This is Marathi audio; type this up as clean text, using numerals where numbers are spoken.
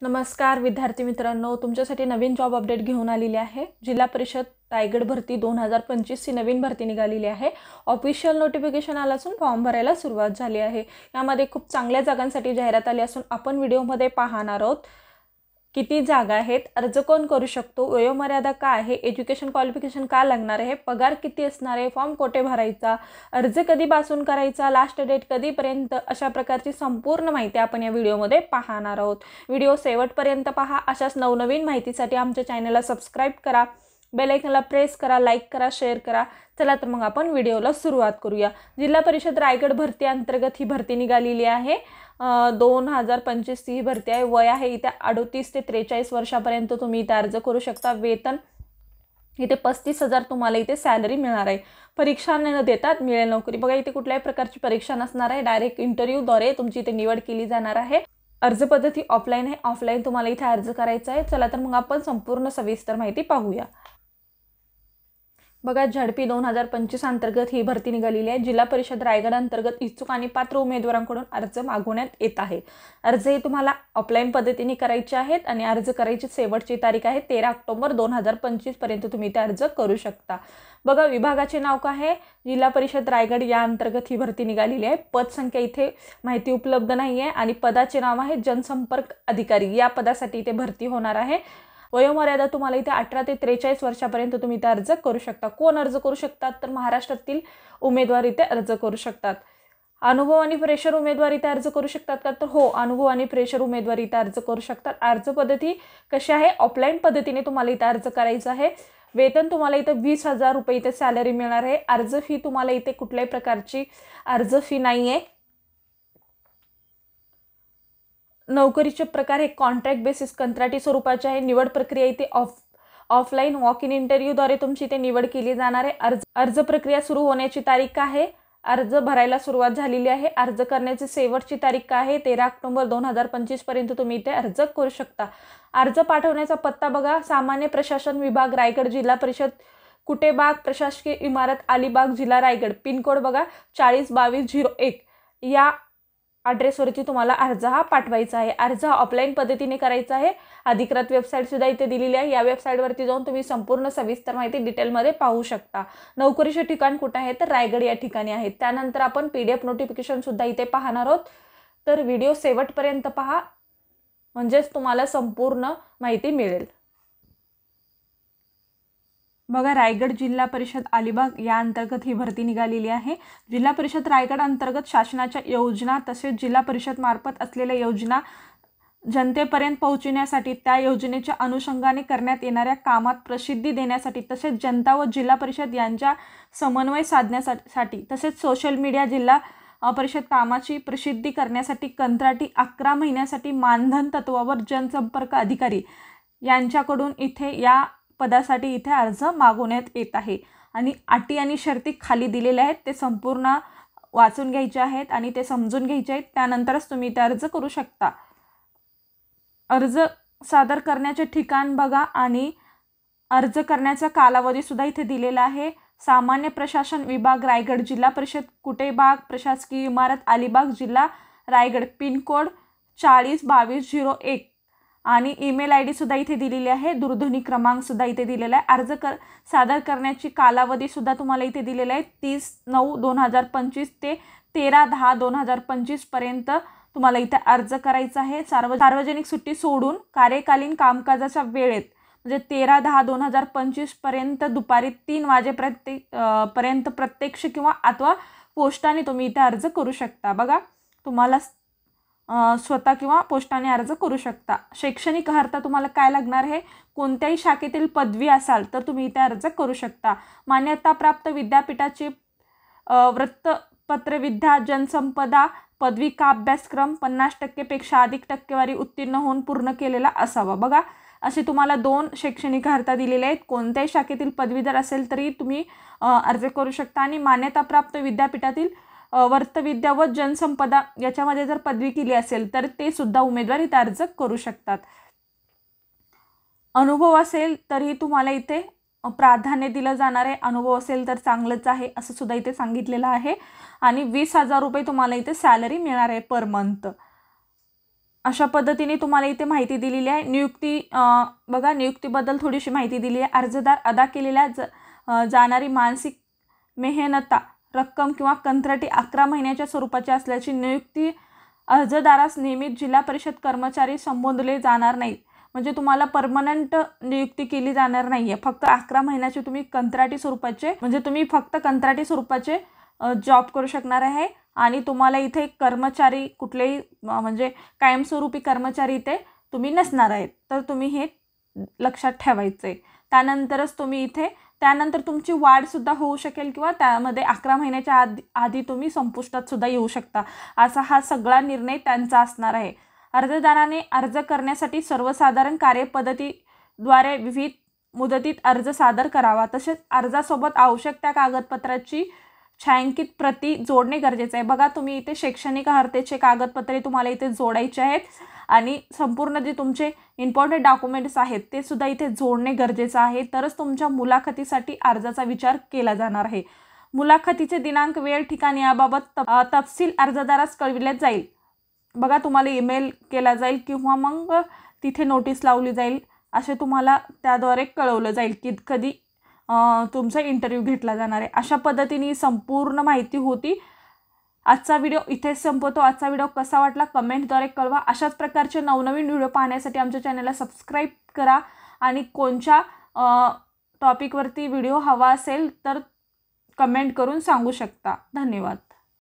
नमस्कार विद्यार्थी मित्रांनो, तुमच्यासाठी नवीन जॉब अपडेट घेऊन आलेली आहे। जिल्हा परिषद रायगड भरती 2025 ची नवीन भरती निघालेली आहे। ऑफिशियल नोटिफिकेशन आलं असून फॉर्म भरायला सुरुवात झाली आहे। यामध्ये खूप चांगल्या जागांसाठी जाहिरात आली असून आपण व्हिडिओमध्ये पाहणार आहोत किती जागा आहेत, अर्ज कोण करू शकतो, वयोमर्यादा काय आहे, एज्युकेशन क्वालिफिकेशन काय लागणार आहे, पगार किती असणार आहे, फॉर्म कोठे भरायचा, अर्ज कधीपासून करायचा, लास्ट डेट कधीपर्यंत, अशा प्रकारची संपूर्ण माहिती आपण या व्हिडिओमध्ये पाहणार आहोत। व्हिडिओ शेवटपर्यंत पहा। अशाच नवनवीन माहितीसाठी आमच्या चॅनलला सबस्क्राइब करा, बेल आयकॉनला प्रेस करा, लाईक करा, शेअर करा। चला तर मग आपण व्हिडिओला सुरुवात करूया। जिल्हा परिषद रायगड भरती अंतर्गत ही भरती निघालेली आहे। 2025 ही भरती आहे। वय आहे इथे 38 ते 43 वर्षापर्यंत तुम्ही इथे अर्ज करू शकता। वेतन इथे 35,000 तुम्हाला इथे सॅलरी मिळणार आहे। परीक्षा न देतात मिळेल नोकरी। बघा इथे कुठल्याही प्रकारची परीक्षा नसणार आहे, डायरेक्ट इंटरव्ह्यूद्वारे तुमची इथे निवड केली जाणार आहे। अर्ज पद्धती ऑफलाईन आहे, ऑफलाईन तुम्हाला इथे अर्ज करायचा आहे। चला तर मग आपण संपूर्ण सविस्तर माहिती पाहूया। बघा झडपी 2025 अंतर्गत ही भरती निघालेली आहे। जिल्हा परिषद रायगड अंतर्गत इच्छुक आणि पात्र उमेदवारांकडून अर्ज मागवण्यात येत आहे। अर्ज हे तुम्हाला ऑफलाईन पद्धतीने करायचे आहेत आणि अर्ज करायची शेवटची तारीख आहे 13 ऑक्टोबर 2025 पर्यंत तुम्ही ते अर्ज करू शकता। बघा विभागाचे नाव काय आहे, जिल्हा परिषद रायगड या अंतर्गत ही भरती निघालेली आहे। पद संख्या इथे माहिती उपलब्ध नाही आहे आणि पदाचे नाव आहे जनसंपर्क अधिकारी। या पदासाठी इथे भरती होणार आहे। वयोमर्यादा तुम्हाला इथे 18 ते 43 वर्षापर्यंत तुम्ही इथे अर्ज करू शकता। कोण अर्ज करू शकतात तर महाराष्ट्रातील उमेदवार इथे अर्ज करू शकतात। अनुभव आणि फ्रेशर उमेदवार इथे अर्ज करू शकतात का तर हो, अनुभव आणि फ्रेशर उमेदवार इथे अर्ज करू शकतात। अर्ज पद्धती कशी आहे, ऑफलाईन पद्धतीने तुम्हाला इथे अर्ज करायचा आहे। वेतन तुम्हाला इथे 20,000 रुपये इथे सॅलरी मिळणार आहे। अर्ज फी तुम्हाला इथे कुठल्याही प्रकारची अर्ज फी नाही आहे। नोकरीचे प्रकार हे कॉन्ट्रॅक्ट बेसिस कंत्राटी स्वरूपाचे आहे। निवड प्रक्रिया इथे ऑफलाईन वॉक इन इंटरव्ह्यूद्वारे तुमची इथे निवड केली जाणार आहे। अर्ज प्रक्रिया सुरू होण्याची तारीख आहे, अर्ज भरायला सुरुवात झालेली आहे। अर्ज करण्याची शेवटची तारीख आहे 13 ऑक्टोबर 2025 पर्यंत तुम्ही इथे अर्ज करू शकता। अर्ज पाठवण्याचा पत्ता बघा, सामान्य प्रशासन विभाग रायगड, जिल्हा परिषद कुटेबाग, प्रशासकीय इमारत अलिबाग, जिल्हा रायगड। पिनकोड बघा 402201 या ॲड्रेसवरती तुम्हाला अर्ज हा पाठवायचा आहे। अर्ज हा ऑफलाईन पद्धतीने करायचा आहे। अधिकृत वेबसाईट सुद्धा इथे दिलेली आहे। या वेबसाईटवरती जाऊन तुम्ही संपूर्ण सविस्तर माहिती डिटेलमध्ये पाहू शकता। नोकरीचे ठिकाण कुठे आहे तर रायगड या ठिकाणी आहे। त्यानंतर आपण PDF नोटिफिकेशन सुद्धा इथे पाहणार आहोत, तर व्हिडिओ शेवटपर्यंत पहा म्हणजेच तुम्हाला संपूर्ण माहिती मिळेल। बघा रायगड जिल्हा परिषद अलिबाग या अंतर्गत ही भरती निघालेली आहे। जिल्हा परिषद रायगड अंतर्गत शासनाच्या योजना तसेच जिल्हा परिषद मार्फत असलेल्या योजना जनतेपर्यंत पोहोचविण्यासाठी, त्या योजनेच्या अनुषंगाने करण्यात येणाऱ्या कामात प्रसिद्धी देण्यासाठी, तसेच जनता व जिल्हा परिषद यांच्या समन्वय साधण्यासाठी, तसेच सोशल मीडिया जिल्हा परिषद कामाची प्रसिद्धी करण्यासाठी कंत्राटी 11 महिन्यासाठी मानधन तत्वावर जनसंपर्क अधिकारी यांच्याकडून इथे या पदासाठी इथे अर्ज मागवण्यात येत आहे। आणि अटी आणि शर्ती खाली दिलेल्या आहेत, ते संपूर्ण वाचून घ्यायचे आहेत आणि ते समजून घ्यायचे आहेत, त्यानंतरच तुम्ही इथे अर्ज करू शकता। अर्ज सादर करण्याचे ठिकाण बघा आणि अर्ज करण्याचा कालावधी सुद्धा इथे दिलेला आहे। सामान्य प्रशासन विभाग रायगड, जिल्हा परिषद कुटेबाग, प्रशासकीय इमारत अलिबाग, जिल्हा रायगड। पिनकोड 402201 आणि ईमेल ID सुद्धा इथे दिलेली आहे। दूरध्वनी क्रमांक सुद्धा इथे दिलेला आहे। अर्ज सादर करण्याची कालावधी सुद्धा तुम्हाला इथे दिलेला आहे। 30/9/2025 ते 13/10/2025 पर्यंत तुम्हाला इथे अर्ज करायचा आहे। सार्वजनिक सुट्टी सोडून कार्यकालीन कामकाजाच्या वेळेत म्हणजे 13/10/2025 पर्यंत दुपारी 3 वाजेपर्यंत प्रत्यक्ष किंवा अथवा पोस्टाने तुम्ही इथे अर्ज करू शकता। बघा तुम्हाला स्वतः किंवा पोस्टाने अर्ज करू शकता। शैक्षणिक अर्हता तुम्हाला काय लागणार आहे, कोणत्याही शाखेतील पदवी असाल तर तुम्ही इथे अर्ज करू शकता। मान्यताप्राप्त विद्यापीठाचे वृत्तपत्रविद्या जनसंपदा पदवी का अभ्यासक्रम 50% पेक्षा अधिक टक्केवारी उत्तीर्ण होऊन पूर्ण केलेला असावा। बघा असे तुम्हाला 2 शैक्षणिक अर्हता दिलेले आहेत। कोणत्याही शाखेतील पदवीधर असेल तरी तुम्ही अर्ज करू शकता आणि मान्यताप्राप्त विद्यापीठातील वृत्तविद्या व जनसंपदा याच्यामध्ये जर पदवी केली असेल तर ते सुद्धा उमेदवार इथे अर्ज करू शकतात। अनुभव असेल तरी तुम्हाला इथे प्राधान्य दिलं जाणार आहे। अनुभव असेल तर चांगलंच आहे असं सुद्धा इथे सांगितलेलं आहे। आणि 20,000 रुपये तुम्हाला इथे सॅलरी मिळणार आहे पर मंथ। अशा पद्धतीने तुम्हाला इथे माहिती दिलेली आहे। नियुक्ती बघा, नियुक्तीबद्दल थोडीशी माहिती दिली आहे। अर्जदार अदा केलेल्या जाणारी मानसिक मेहनता रक्कम किंवा कंत्राटी 11 महिन्याच्या स्वरूपाची असल्याची नियुक्ती अर्जदारास नियमित जिल्हा परिषद कर्मचारी संबोधले जाणार नाहीत। म्हणजे तुम्हाला परमनंट नियुक्ती केली जाणार नाही आहे, फक्त 11 महिन्याचे तुम्ही कंत्राटी स्वरूपाचे, म्हणजे तुम्ही फक्त कंत्राटी स्वरूपाचे जॉब करू शकणार आहे। आणि तुम्हाला इथे कर्मचारी कुठलेही म्हणजे कायमस्वरूपी कर्मचारी इथे तुम्ही नसणार आहेत, तर तुम्ही हे लक्षात ठेवायचं आहे। त्यानंतरच तुम्ही इथे त्यानंतर तुमची वाढसुद्धा होऊ शकेल किंवा त्यामध्ये 11 महिन्याच्या आधी तुम्ही संपुष्टात सुद्धा येऊ शकता, असा हा सगळा निर्णय त्यांचा असणार आहे। अर्जदाराने अर्ज करण्यासाठी सर्वसाधारण कार्यपद्धतीद्वारे विविध मुदतीत अर्ज सादर करावा। तसेच अर्जासोबत आवश्यक त्या कागदपत्राची छायांकित प्रती जोडणे गरजेचे आहे। बघा, तुम्ही इथे शैक्षणिक अर्हतेचे कागदपत्रे तुम्हाला इथे जोडायचे आहेत आणि संपूर्ण जे तुमचे इम्पॉर्टंट डॉक्युमेंट्स आहेत ते सुद्धा इथे जोडणे गरजेचं आहे, तरच तुमच्या मुलाखतीसाठी अर्जाचा विचार केला जाणार आहे। मुलाखतीचे दिनांक, वेळ, ठिकाण याबाबत तपशील अर्जदारास कळविले जाईल। बघा, तुम्हाला ईमेल केला जाईल किंवा मग तिथे नोटीस लावली जाईल, असे तुम्हाला त्याद्वारे कळवलं जाईल की कधी तुमचा इंटरव्ह्यू घेतला जाणार आहे। अशा पद्धतीने संपूर्ण माहिती होती। आजचा व्हिडिओ इथेच संपवतो। आजचा व्हिडिओ कसा वाटला कमेंटद्वारे कळवा। अशाच प्रकारचे नवनवीन व्हिडिओ पाहण्यासाठी आमच्या चॅनलला सबस्क्राईब करा आणि कोणत्या टॉपिकवरती व्हिडिओ हवा असेल तर कमेंट करून सांगू शकता। धन्यवाद।